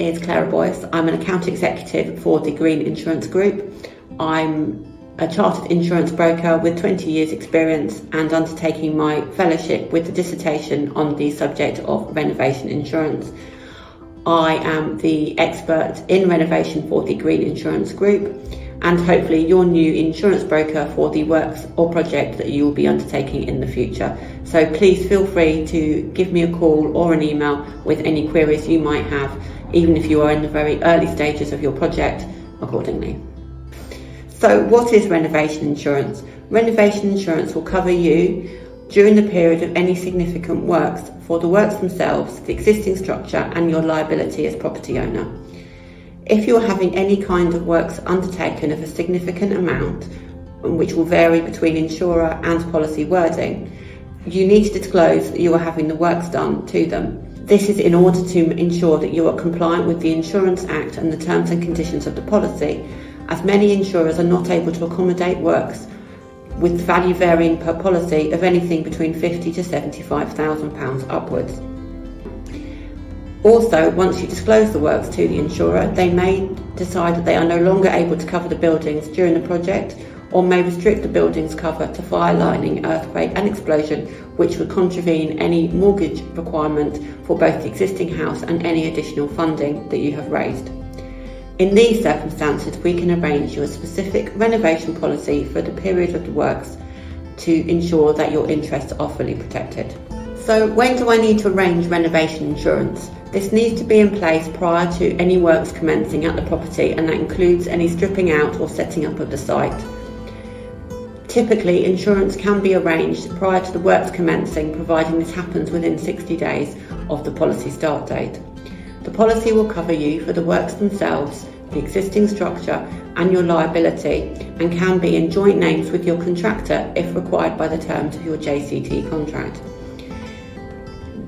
is Clara.boyce. I'm an account executive for the Green Insurance Group. I'm a chartered insurance broker with 20 years experience and undertaking my fellowship with the dissertation on the subject of renovation insurance. I am the expert in renovation for the Green Insurance Group and hopefully your new insurance broker for the works or project that you will be undertaking in the future. So please feel free to give me a call or an email with any queries you might have, even if you are in the very early stages of your project, accordingly. So what is renovation insurance? Renovation insurance will cover you during the period of any significant works for the works themselves, the existing structure and your liability as property owner. If you're having any kind of works undertaken of a significant amount, which will vary between insurer and policy wording, you need to disclose that you are having the works done to them. This is in order to ensure that you are compliant with the Insurance Act and the terms and conditions of the policy, as many insurers are not able to accommodate works with value varying per policy of anything between £50,000 to £75,000 upwards. Also, once you disclose the works to the insurer, they may decide that they are no longer able to cover the buildings during the project or may restrict the building's cover to fire, lightning, earthquake and explosion, which would contravene any mortgage requirement for both the existing house and any additional funding that you have raised. In these circumstances, we can arrange you a specific renovation policy for the period of the works to ensure that your interests are fully protected. So when do I need to arrange renovation insurance? This needs to be in place prior to any works commencing at the property, and that includes any stripping out or setting up of the site. Typically, insurance can be arranged prior to the works commencing, providing this happens within 60 days of the policy start date. The policy will cover you for the works themselves, the existing structure and your liability, and can be in joint names with your contractor if required by the terms of your JCT contract.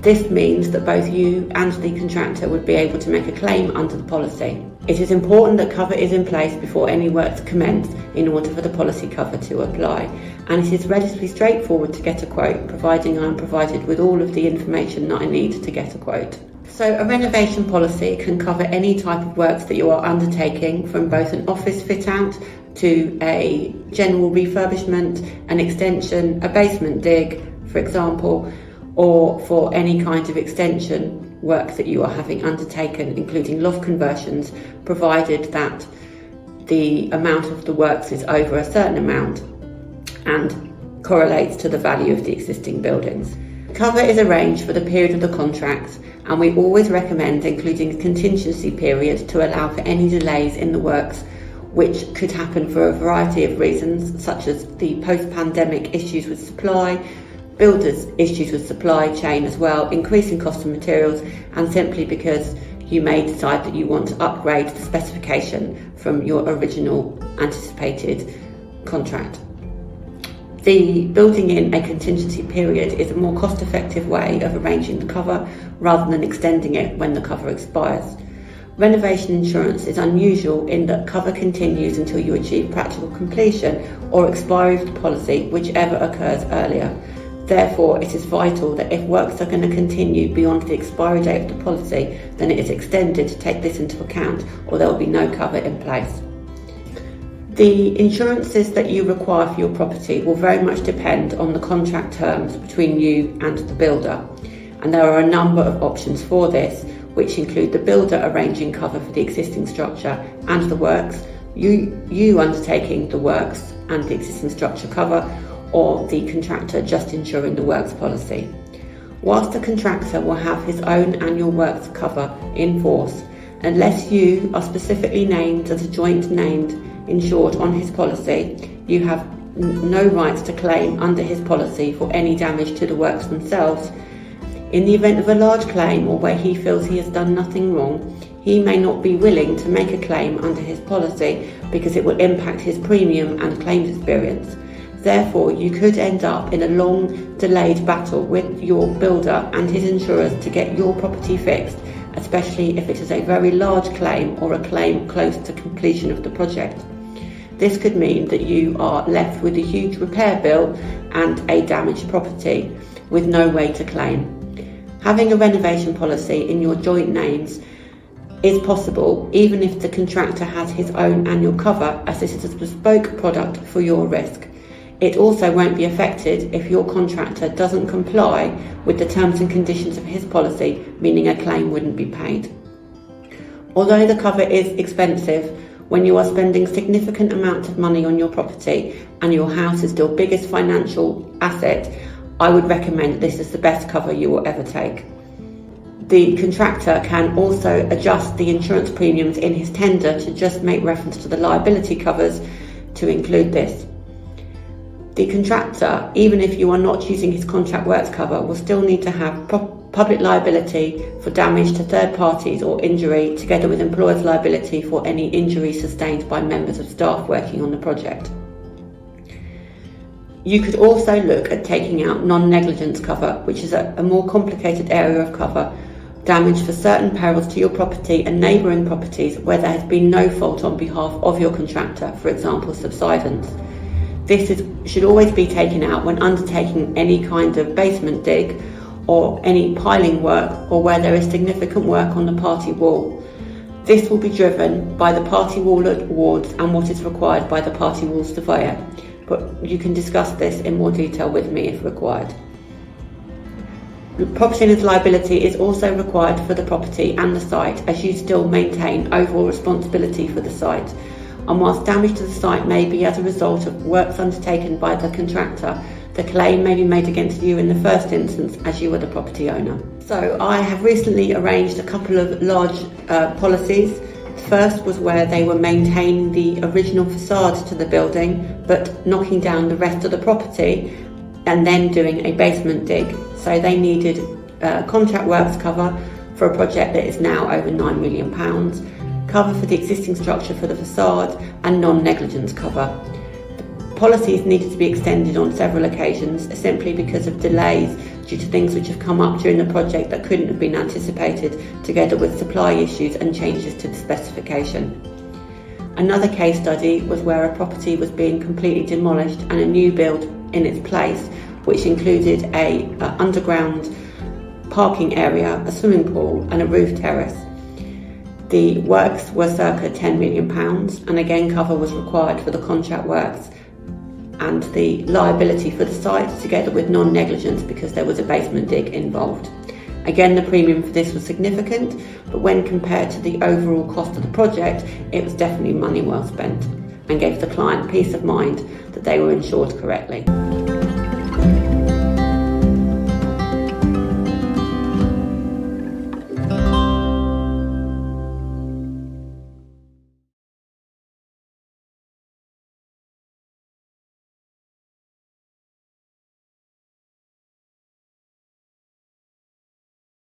This means that both you and the contractor would be able to make a claim under the policy. It is important that cover is in place before any works commence in order for the policy cover to apply, and it is relatively straightforward to get a quote, providing I am provided with all of the information that I need to get a quote. So a renovation policy can cover any type of works that you are undertaking, from both an office fit out to a general refurbishment, an extension, a basement dig, for example, or for any kind of extension work that you are having undertaken, including loft conversions, provided that the amount of the works is over a certain amount and correlates to the value of the existing buildings. Cover is arranged for the period of the contract, and we always recommend including a contingency period to allow for any delays in the works, which could happen for a variety of reasons, such as the post-pandemic issues with supply, builders' issues with supply chain as well, increasing cost of materials, and simply because you may decide that you want to upgrade the specification from your original anticipated contract. The building in a contingency period is a more cost-effective way of arranging the cover rather than extending it when the cover expires. Renovation insurance is unusual in that cover continues until you achieve practical completion or expiry of the policy, whichever occurs earlier. Therefore, it is vital that if works are going to continue beyond the expiry date of the policy, then it is extended to take this into account, or there will be no cover in place. The insurances that you require for your property will very much depend on the contract terms between you and the builder, and there are a number of options for this, which include the builder arranging cover for the existing structure and the works, you undertaking the works and the existing structure cover, or the contractor just insuring the works policy. Whilst the contractor will have his own annual works cover in force, unless you are specifically named as a joint named insured on his policy, you have no rights to claim under his policy for any damage to the works themselves. In the event of a large claim or where he feels he has done nothing wrong, he may not be willing to make a claim under his policy because it will impact his premium and claims experience. Therefore, you could end up in a long, delayed battle with your builder and his insurers to get your property fixed, especially if it is a very large claim or a claim close to completion of the project. This could mean that you are left with a huge repair bill and a damaged property with no way to claim. Having a renovation policy in your joint names is possible even if the contractor has his own annual cover, as this is a bespoke product for your risk. It also won't be affected if your contractor doesn't comply with the terms and conditions of his policy, meaning a claim wouldn't be paid. Although the cover is expensive, when you are spending significant amounts of money on your property and your house is your biggest financial asset, I would recommend that this is the best cover you will ever take. The contractor can also adjust the insurance premiums in his tender to just make reference to the liability covers to include this. The contractor, even if you are not using his contract works cover, will still need to have public liability for damage to third parties or injury, together with employer's liability for any injury sustained by members of staff working on the project. You could also look at taking out non-negligence cover, which is a more complicated area of cover, damage for certain perils to your property and neighbouring properties where there has been no fault on behalf of your contractor, for example subsidence. This should always be taken out when undertaking any kind of basement dig or any piling work, or where there is significant work on the party wall. This will be driven by the party wall awards and what is required by the party wall surveyor, but you can discuss this in more detail with me if required. Property owner's liability is also required for the property and the site, as you still maintain overall responsibility for the site. And whilst damage to the site may be as a result of works undertaken by the contractor, the claim may be made against you in the first instance as you are the property owner. So I have recently arranged a couple of large policies. The first was where they were maintaining the original facade to the building but knocking down the rest of the property and then doing a basement dig. So they needed contract works cover for a project that is now over £9 million, cover for the existing structure for the facade, and non-negligence cover. The policies needed to be extended on several occasions simply because of delays due to things which have come up during the project that couldn't have been anticipated, together with supply issues and changes to the specification. Another case study was where a property was being completely demolished and a new build in its place, which included a underground parking area, a swimming pool and a roof terrace. The works were circa £10 million, and again cover was required for the contract works and the liability for the site, together with non-negligence because there was a basement dig involved. Again, the premium for this was significant, but when compared to the overall cost of the project, it was definitely money well spent and gave the client peace of mind that they were insured correctly.